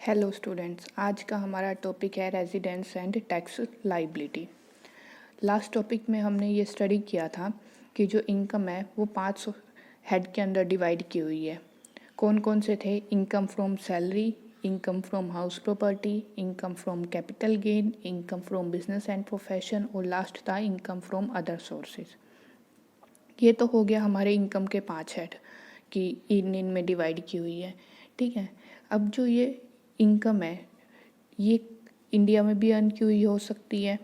Hello students, आज का हमारा टॉपिक है residence and tax liability. Last topic में हमने ये स्टडी किया था कि जो इनकम है वो 5 हेड के अंदर डिवाइड की हुई है। कौन कौन से थे? Income from salary, income from house property, income from capital gain, income from business and profession और लास्ट था इनकम फ्रॉम अदर सोर्सेज। ये तो हो गया हमारे इनकम के 5 हेड कि इन में डिवाइड की हुई है। ठीक है, अब जो ये इनकम है ये इंडिया में भी अर्न की हुई हो सकती है,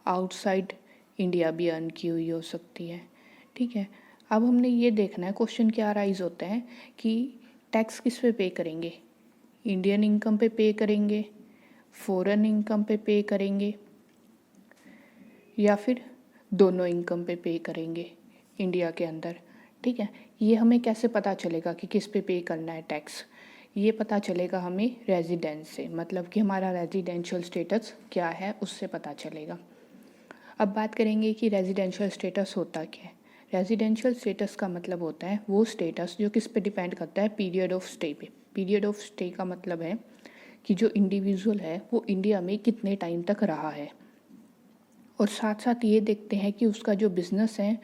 आउटसाइड इंडिया भी अर्न की हुई हो सकती है। ठीक है, अब हमने ये देखना है, क्वेश्चन क्या राइज होते हैं कि टैक्स किस पे करेंगे? इंडियन इनकम पे करेंगे, फॉरेन इनकम पे करेंगे, या फिर दोनों इनकम पे करेंगे इंडिया के अंदर। ठीक है, ये हमें कैसे पता चलेगा कि किस पे करना है टैक्स? ये पता चलेगा हमें रेजिडेंस से, मतलब कि हमारा रेजिडेंशियल स्टेटस क्या है उससे पता चलेगा। अब बात करेंगे कि रेजिडेंशियल स्टेटस होता क्या है। रेजिडेंशियल स्टेटस का मतलब होता है वो स्टेटस जो किस पे डिपेंड करता है? पीरियड ऑफ स्टे पे। पीरियड ऑफ स्टे का मतलब है कि जो इंडिविजुअल है वो इंडिया में कितने टाइम तक रहा है, और साथ साथ ये देखते हैं कि उसका जो बिज़नेस है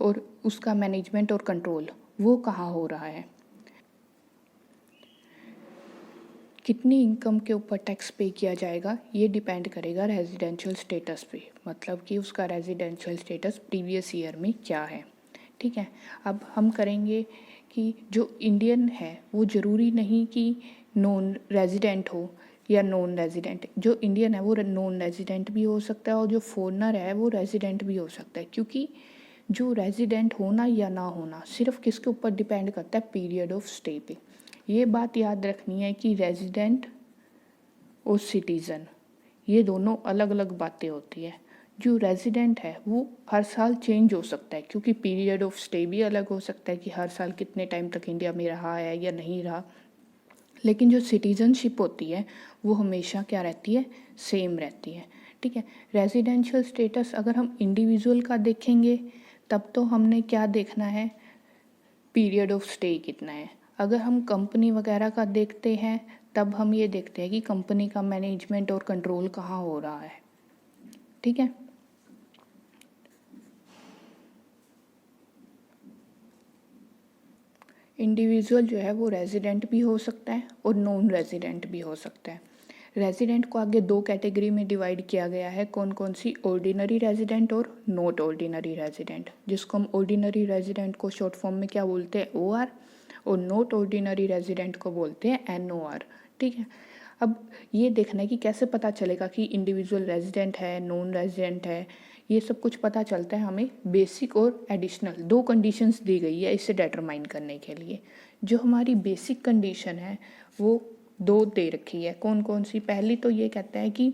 और उसका मैनेजमेंट और कंट्रोल वो कहाँ हो रहा है। कितनी इनकम के ऊपर टैक्स पे किया जाएगा ये डिपेंड करेगा रेजिडेंशियल स्टेटस पे, मतलब कि उसका रेजिडेंशियल स्टेटस प्रीवियस ईयर में क्या है। ठीक है, अब हम करेंगे कि जो इंडियन है वो ज़रूरी नहीं कि नॉन रेजिडेंट हो या नॉन रेजिडेंट। जो इंडियन है वो नॉन रेजिडेंट भी हो सकता है और जो फॉरेनर है वो रेजिडेंट भी हो सकता है, क्योंकि जो रेजिडेंट होना या ना होना सिर्फ किसके ऊपर डिपेंड करता है? पीरियड ऑफ स्टे पे। ये बात याद रखनी है कि रेजिडेंट और सिटीज़न ये दोनों अलग अलग बातें होती है। जो रेजिडेंट है वो हर साल चेंज हो सकता है, क्योंकि पीरियड ऑफ स्टे भी अलग हो सकता है कि हर साल कितने टाइम तक इंडिया में रहा है या नहीं रहा। लेकिन जो सिटीजनशिप होती है वो हमेशा क्या रहती है? सेम रहती है। ठीक है, रेजिडेंशियल स्टेटस अगर हम इंडिविजुअल का देखेंगे तब तो हमने क्या देखना है? पीरियड ऑफ स्टे कितना है। अगर हम कंपनी वगैरह का देखते हैं तब हम ये देखते हैं कि कंपनी का मैनेजमेंट और कंट्रोल कहाँ हो रहा है। ठीक है, इंडिविजुअल जो है वो रेजिडेंट भी हो सकता है और नॉन रेजिडेंट भी हो सकता है। रेजिडेंट को आगे 2 कैटेगरी में डिवाइड किया गया है। कौन कौन सी? ऑर्डिनरी रेजिडेंट और नॉट ऑर्डिनरी रेजिडेंट, जिसको हम ऑर्डिनरी रेजिडेंट को शॉर्ट फॉर्म में क्या बोलते हैं? OR, और नॉट ऑर्डिनरी रेजिडेंट को बोलते हैं NOR। ठीक है, अब ये देखना है कि कैसे पता चलेगा कि इंडिविजुअल रेजिडेंट है, नॉन रेजिडेंट है। ये सब कुछ पता चलता है हमें बेसिक और एडिशनल 2 कंडीशंस दी गई है इसे डिटरमाइन करने के लिए। जो हमारी बेसिक कंडीशन है वो 2 दे रखी है। कौन कौन सी? पहली तो ये कहता है कि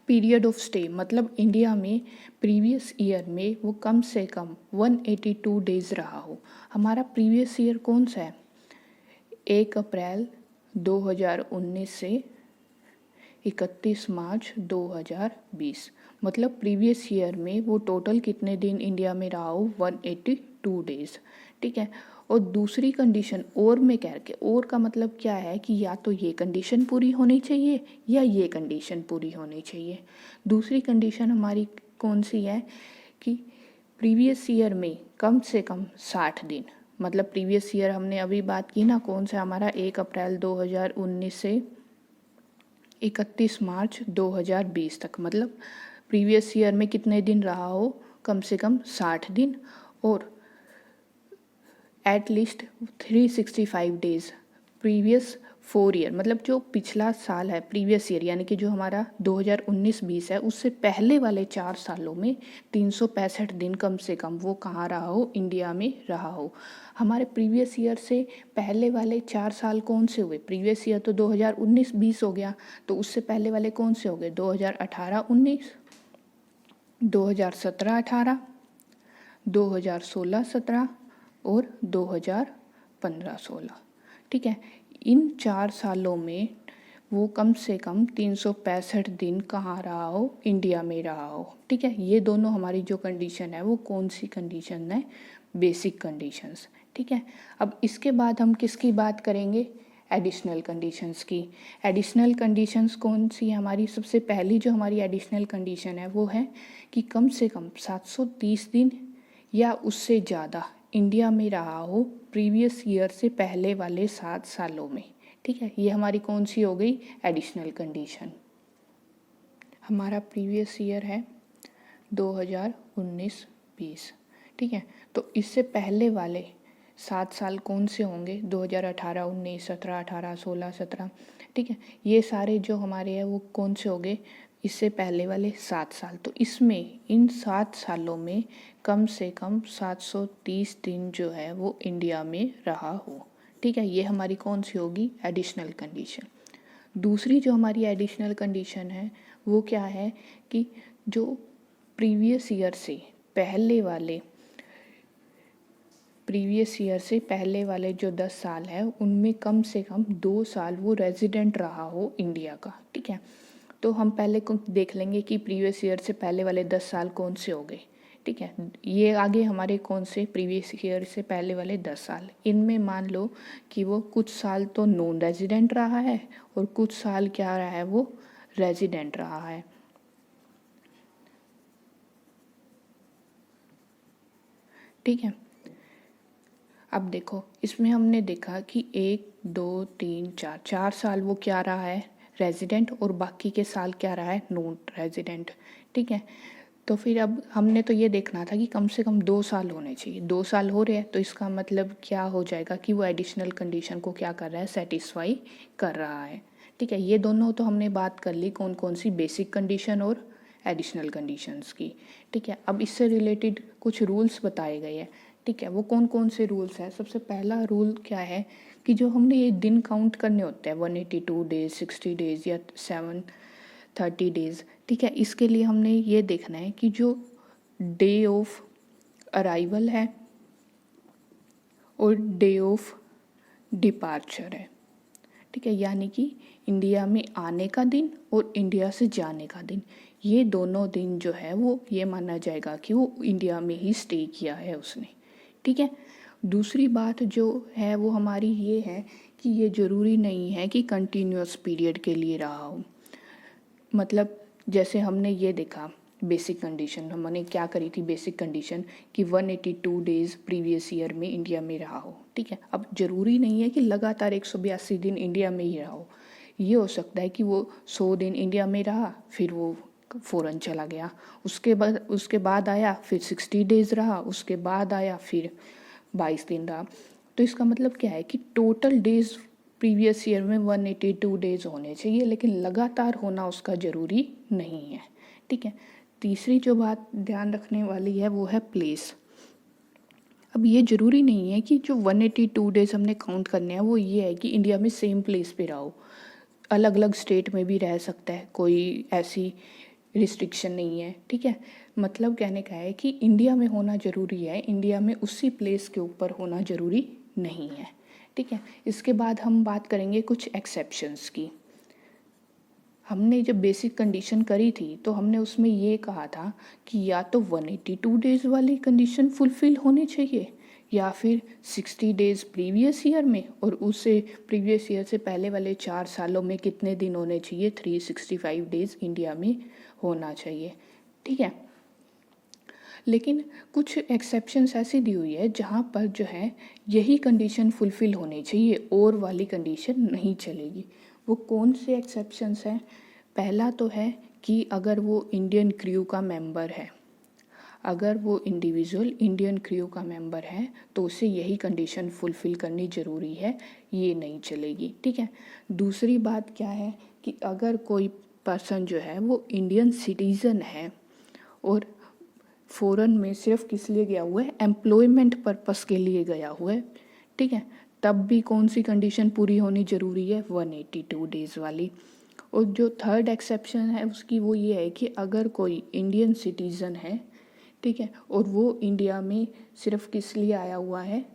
पीरियड ऑफ स्टे, मतलब इंडिया में प्रीवियस ईयर में वो कम से कम 182 डेज रहा हो। हमारा प्रीवियस ईयर कौन सा है? 1 अप्रैल 2019 से 31 मार्च 2020, मतलब प्रीवियस ईयर में वो टोटल कितने दिन इंडिया में रहा हो? 182 डेज। ठीक है, और दूसरी कंडीशन और में कह के, और का मतलब क्या है कि या तो ये कंडीशन पूरी होनी चाहिए या ये कंडीशन पूरी होनी चाहिए। दूसरी कंडीशन हमारी कौन सी है कि प्रीवियस ईयर में कम से कम 60 दिन, मतलब प्रीवियस ईयर हमने अभी बात की ना, कौन सा हमारा? 1 अप्रैल 2019 से 31 मार्च 2020 तक, मतलब प्रीवियस ईयर में कितने दिन रहा हो? कम से कम 60 दिन, और एटलीस्ट 365 डेज प्रीवियस 4 ईयर, मतलब जो पिछला साल है प्रीवियस ईयर, यानी कि जो हमारा 2019-20 है उससे पहले वाले 4 सालों में 365 दिन कम से कम वो कहाँ रहा हो? इंडिया में रहा हो। हमारे प्रीवियस ईयर से पहले वाले 4 साल कौन से हुए? प्रीवियस ईयर तो 2019-20 हो गया, तो उससे पहले वाले कौन से हो गए? 2018-19, 2017-18, 2016-17 और 2015-16। ठीक है, इन 4 सालों में वो कम से कम 365 दिन कहाँ रहा हो? इंडिया में रहा हो। ठीक है, ये दोनों हमारी जो कंडीशन है वो कौन सी कंडीशन है? Basic conditions. ठीक है, अब इसके बाद हम किसकी बात करेंगे? एडिशनल कंडीशंस की। एडिशनल कंडीशंस कौन सी है हमारी? सबसे पहली जो हमारी एडिशनल कंडीशन है वो है कि कम से कम 730 दिन या उससे ज़्यादा इंडिया में रहा हो प्रीवियस ईयर से पहले वाले 7 सालों में। ठीक है, ये हमारी कौन सी हो गई? Additional condition. हमारा प्रीवियस ईयर है 2019-20। ठीक है, तो इससे पहले वाले 7 साल कौन से होंगे? 2018, 19, 17, 18, 16, 17। ठीक है, ये सारे जो हमारे हैं वो कौन से हो गए? इससे पहले वाले 7 साल। तो इसमें इन 7 सालों में कम से कम 730 दिन जो है वो इंडिया में रहा हो। ठीक है, ये हमारी कौन सी होगी? Additional condition. दूसरी जो हमारी एडिशनल कंडीशन है वो क्या है कि जो प्रीवियस ईयर से पहले वाले जो 10 साल है उनमें कम से कम 2 साल वो रेजिडेंट रहा हो इंडिया का। ठीक है, तो हम पहले देख लेंगे कि प्रीवियस ईयर से पहले वाले 10 साल कौन से हो गए। ठीक है, ये आगे हमारे कौन से? प्रीवियस ईयर से पहले वाले 10 साल। इनमें मान लो कि वो कुछ साल तो नॉन रेजिडेंट रहा है और कुछ साल क्या रहा है? वो रेजिडेंट रहा है। ठीक है, अब देखो इसमें हमने देखा कि 1, 2, 3, 4 साल वो क्या रहा है? रेजिडेंट, और बाकी के साल क्या रहा है? Non resident. ठीक है, तो फिर अब हमने तो ये देखना था कि कम से कम 2 साल होने चाहिए। 2 साल हो रहे हैं तो इसका मतलब क्या हो जाएगा कि वो एडिशनल कंडीशन को क्या कर रहा है? सेटिस्फाई कर रहा है। ठीक है, ये दोनों तो हमने बात कर ली कौन कौन सी? बेसिक कंडीशन और एडिशनल कंडीशंस की। ठीक है, अब इससे रिलेटेड कुछ रूल्स बताए गए हैं। ठीक है, वो कौन कौन से रूल्स हैं? सबसे पहला रूल क्या है कि जो हमने ये दिन काउंट करने होते हैं 182 डेज, 60 डेज या 730 डेज। ठीक है, इसके लिए हमने ये देखना है कि जो डे ऑफ अराइवल है और डे ऑफ डिपार्चर है। ठीक है, यानी कि इंडिया में आने का दिन और इंडिया से जाने का दिन, ये दोनों दिन जो है वो ये माना जाएगा कि वो इंडिया में ही स्टे किया है उसने। ठीक है, दूसरी बात जो है वो हमारी ये है कि ये ज़रूरी नहीं है कि कंटिन्यूअस पीरियड के लिए रहा हो। मतलब जैसे हमने ये देखा बेसिक कंडीशन, हमने क्या करी थी? बेसिक कंडीशन कि 182 डेज प्रीवियस ईयर में इंडिया में रहा हो। ठीक है, अब ज़रूरी नहीं है कि लगातार 182 दिन इंडिया में ही रहा हो। ये हो सकता है कि वो 100 दिन इंडिया में रहा, फिर वो फ़ौरन चला गया, उसके बाद आया, फिर 60 डेज़ रहा, उसके बाद आया, फिर 22 दिन रहा। तो इसका मतलब क्या है कि टोटल डेज़ प्रीवियस ईयर में 182 डेज़ होने चाहिए, लेकिन लगातार होना उसका ज़रूरी नहीं है। ठीक है, तीसरी जो बात ध्यान रखने वाली है वो है प्लेस। अब ये ज़रूरी नहीं है कि जो 182 डेज़ हमने काउंट करने हैं वो ये है कि इंडिया में सेम प्लेस पे रहो। अलग अलग स्टेट में भी रह सकता है, कोई ऐसी रिस्ट्रिक्शन नहीं है। ठीक है, मतलब कहने का है कि इंडिया में होना ज़रूरी है, इंडिया में उसी प्लेस के ऊपर होना ज़रूरी नहीं है। ठीक है, इसके बाद हम बात करेंगे कुछ एक्सेप्शंस की। हमने जब बेसिक कंडीशन करी थी तो हमने उसमें ये कहा था कि या तो 182 डेज़ वाली कंडीशन फुलफ़िल होनी चाहिए या फिर 60 डेज़ प्रीवियस ईयर में, और उससे प्रीवियस ईयर से पहले वाले 4 सालों में कितने दिन होने चाहिए? 365 डेज़ इंडिया में होना चाहिए। ठीक है, लेकिन कुछ एक्सेप्शंस ऐसी दी हुई है जहाँ पर जो है यही कंडीशन फुलफ़िल होनी चाहिए और वाली कंडीशन नहीं चलेगी। वो कौन से एक्सेप्शंस हैं? पहला तो है कि अगर वो इंडियन क्रू का मेंबर है, अगर वो इंडिविजुअल इंडियन क्रू का मेंबर है तो उसे यही कंडीशन फुलफ़िल करनी ज़रूरी है, ये नहीं चलेगी। ठीक है, दूसरी बात क्या है कि अगर कोई पर्सन जो है वो इंडियन सिटीज़न है और फ़ॉरेन में सिर्फ किस लिए गया हुआ है? एम्प्लॉयमेंट पर्पस के लिए गया हुआ है। ठीक है, तब भी कौन सी कंडीशन पूरी होनी ज़रूरी है? 182 डेज़ वाली। और जो थर्ड एक्सेप्शन है उसकी वो ये है कि अगर कोई इंडियन सिटीज़न है, ठीक है, और वो इंडिया में सिर्फ किस लिए आया हुआ है?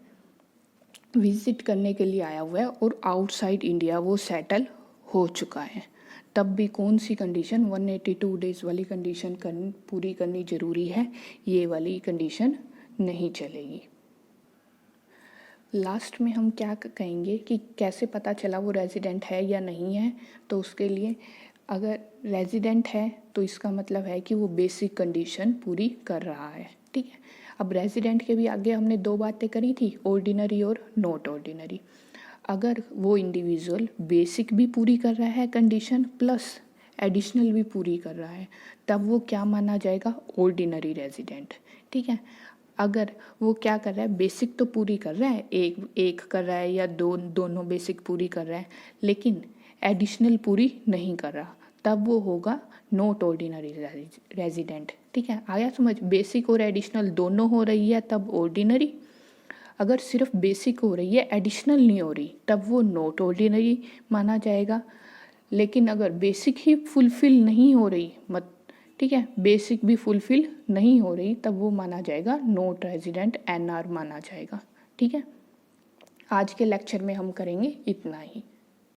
विज़िट करने के लिए आया हुआ है और आउटसाइड इंडिया वो सेटल हो चुका है, तब भी कौन सी कंडीशन? 182 डेज़ वाली कंडीशन पूरी करनी ज़रूरी है, ये वाली कंडीशन नहीं चलेगी। लास्ट में हम क्या कहेंगे कि कैसे पता चला वो रेजिडेंट है या नहीं है। तो उसके लिए अगर रेजिडेंट है तो इसका मतलब है कि वो बेसिक कंडीशन पूरी कर रहा है, ठीक है। अब रेजिडेंट के भी आगे हमने दो बातें करी थी, ऑर्डिनरी और नॉट ऑर्डिनरी। अगर वो इंडिविजुअल बेसिक भी पूरी कर रहा है कंडीशन प्लस एडिशनल भी पूरी कर रहा है, तब वो क्या माना जाएगा, ऑर्डिनरी रेजिडेंट, ठीक है। अगर वो क्या कर रहा है, बेसिक तो पूरी कर रहा है, एक कर रहा है या दोनों बेसिक पूरी कर रहा है, लेकिन एडिशनल पूरी नहीं कर रहा, तब वो होगा नॉट ऑर्डिनरी रेजिडेंट, ठीक है। आया समझ, बेसिक और एडिशनल दोनों हो रही है तब ऑर्डिनरी, अगर सिर्फ बेसिक हो रही है एडिशनल नहीं हो रही तब वो नॉट ऑर्डिनरी माना जाएगा। लेकिन अगर बेसिक ही फुलफिल नहीं हो रही ठीक है, बेसिक भी फुलफिल नहीं हो रही, तब वो माना जाएगा नॉट रेजिडेंट, NR माना जाएगा, ठीक है। आज के लेक्चर में हम करेंगे इतना ही।